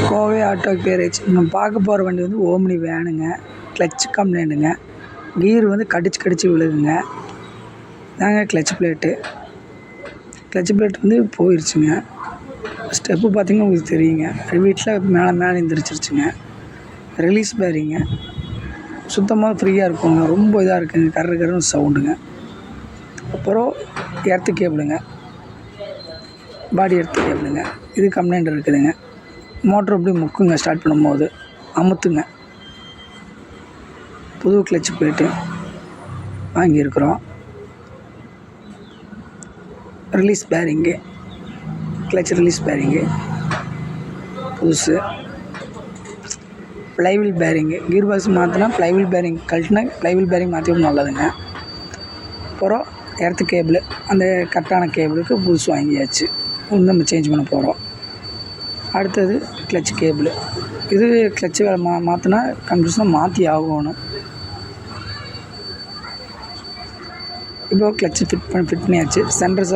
Kovai auto garage. நம்ம பார்க்க போகிற வண்டி வந்து ஓம்னி வேனுங்க. கிளச் கம்ப்ளைண்ட்டுங்க. கீர் வந்து கடிச்சு விழுகுங்க. இதாங்க கிளச் பிளேட்டு. கிளச் பிளேட் வந்து போயிடுச்சுங்க. ஸ்டெப்பு பார்த்திங்கன்னா உங்களுக்கு தெரியுங்க. வீட்டில் மேலே எந்திரிச்சிருச்சுங்க. ரிலீஸ் பேரிங்க சுத்தமாக ஃப்ரீயாக இருக்குங்க. ரொம்ப இதாக இருக்குங்க. கர்றன்னு சவுண்டுங்க. அப்புறம் எர்த்து கேபிளுங்க. பாடி எர்த்து கேபிளுங்க. இது கம்ப்ளைண்ட் இருக்குதுங்க. மோட்ரு அப்படி முக்குங்க. ஸ்டார்ட் பண்ணும்போது அமுத்துங்க. புது கிளச் பிளேட்டு வாங்கியிருக்கிறோம். Release bearing, clutch release bearing புதுசு. Flywheel bearing. கீர் பாக்ஸ் மாற்றினா ப்ளைவில் பேரிங் கழட்டினா ப்ளைவில் பேரிங் மாற்றிடும் நல்லதுங்க. அப்புறம் எர்த்து கேபிள், அந்த கட்டான கேபிளுக்கு புதுசு வாங்கியாச்சு. நம்ம சேஞ்ச் பண்ண போகிறோம். அடுத்தது கிளச் கேபிள். இது கிளச்சு வேலை மாற்றினா கம்ப்யூட்டர்ஸாக மாற்றி ஆகணும். இப்போ கிளச்சு ஃபிட் பண்ணியாச்சு. சென்டர்